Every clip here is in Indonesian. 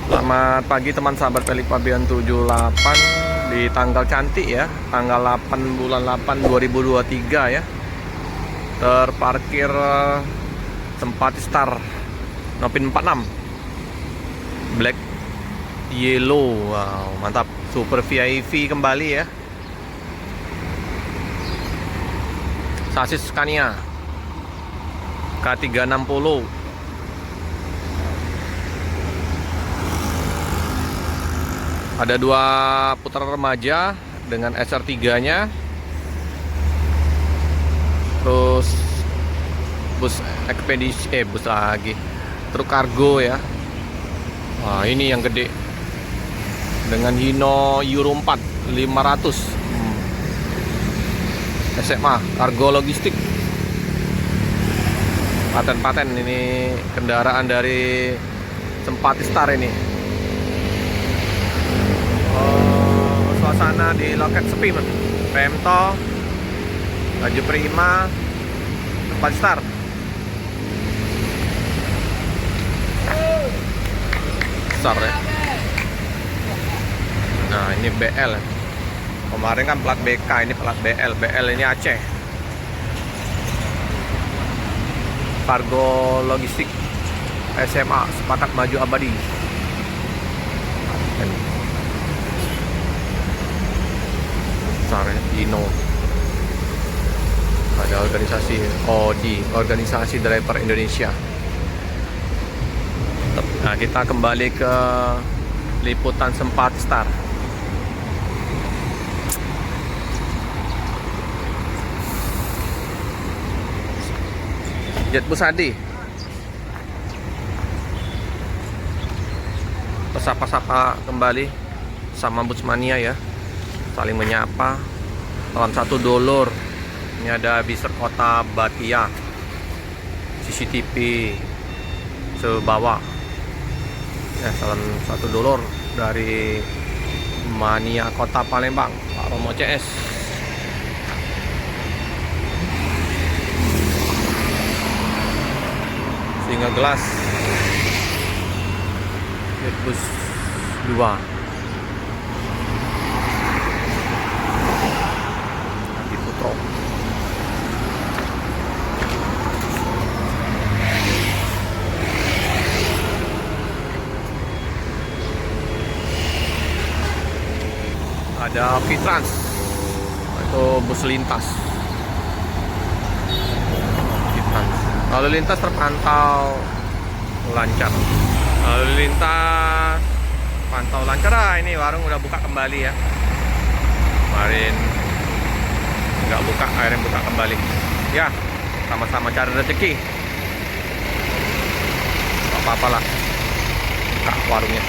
Selamat pagi teman sahabat Pelik Pabean 78 di tanggal cantik ya, tanggal 8 bulan 8 2023 ya. Terparkir tempat Star Nopin 46 Black Yellow. Wow, mantap. Super VIP kembali ya. Sasis Scania K360. Ada dua putar remaja dengan SR3-nya. Terus bus ekspedisi, bus lagi. Truk kargo ya. Wah, ini yang gede. Dengan Hino Euro 4 500. SMA, kargo logistik. Paten-paten ini kendaraan dari Sempati Star ini. Suasana di loket sepi, Pemto, baju prima, tempat Star. Besar ya. Nah, ini BL. Kemarin kan plat BK, ini plat BL. BL ini Aceh. Kargo logistik SMA Sepakat Maju Abadi. Dino. Ada organisasi ODI, Organisasi Driver Indonesia. Nah, kita kembali ke liputan Sempati Star. Jet Busadi. Sapa-sapa kembali sama Busmania ya. Saling menyapa. Salam satu dulur. Ini ada Biser Kota Batia. CCTV sebawah. Ya, salam satu dulur dari Mania Kota Palembang, Pak Romo CS. Singa gelas. Bus 2. Ada Fitrans, itu bus lintas. Fitrans. Lalu lintas terpantau lancar. Lalu lintas pantau lancar. Ini warung udah buka kembali ya. Kemarin nggak buka, akhirnya buka kembali. Ya, sama-sama cari rezeki. Gak apa-apa lah, buka warungnya.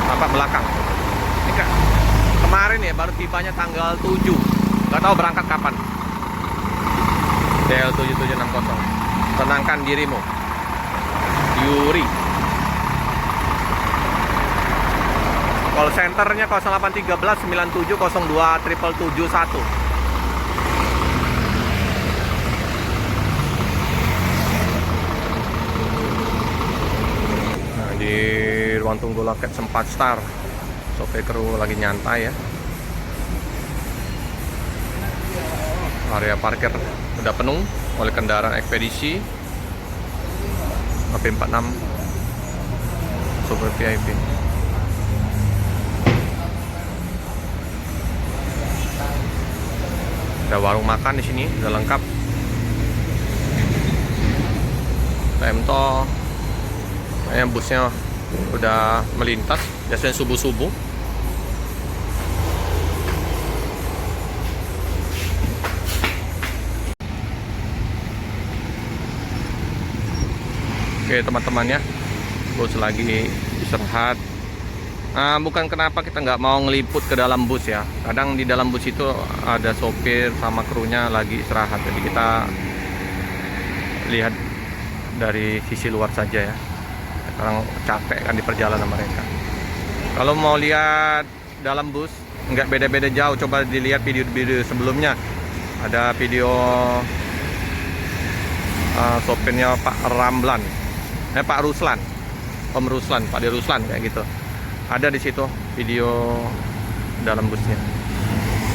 Tampak belakang. Ini kan kemarin ya, baru tibanya tanggal 7. Gak tahu berangkat kapan. DL7760. Tenangkan dirimu, Yuri. Call centernya 0813 9702 771. Nah, di ruang tunggu loket Sempati Star, sopir kru lagi nyantai ya. Area parkir udah penuh oleh kendaraan ekspedisi AP46 Super VIP. Ada warung makan di sini, udah lengkap. Pemto, kayaknya busnya udah melintas, biasanya subuh-subuh. Oke teman-teman ya, bus lagi istirahat. Nah, bukan kenapa kita nggak mau ngeliput ke dalam bus ya. Kadang di dalam bus itu ada sopir sama krunya lagi istirahat. Jadi kita lihat dari sisi luar saja ya. Sekarang capek kan di perjalanan mereka. Kalau mau lihat dalam bus, nggak beda-beda jauh. Coba dilihat video-video sebelumnya. Ada video sopirnya Pak Ramlan, Pak Ruslan, Om Ruslan, Pak De Ruslan kayak gitu. Ada di situ video dalam busnya.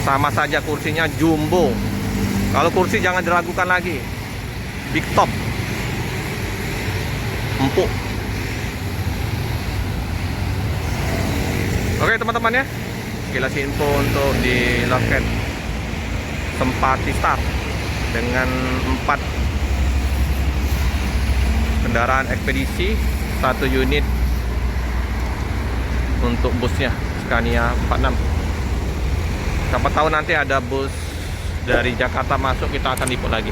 Sama saja kursinya jumbo. Kalau kursi jangan diragukan lagi, big top, empuk. Oke teman-teman ya, sekilas info untuk di loket Sempati Star dengan 4 kendaraan ekspedisi, 1 unit untuk busnya Scania 46. Siapa tahu nanti ada bus dari Jakarta masuk, kita akan liput lagi.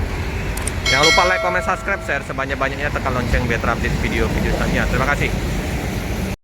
Jangan lupa like, comment, subscribe, share sebanyak-banyaknya, tekan lonceng biar terupdate video-video selanjutnya. Terima kasih.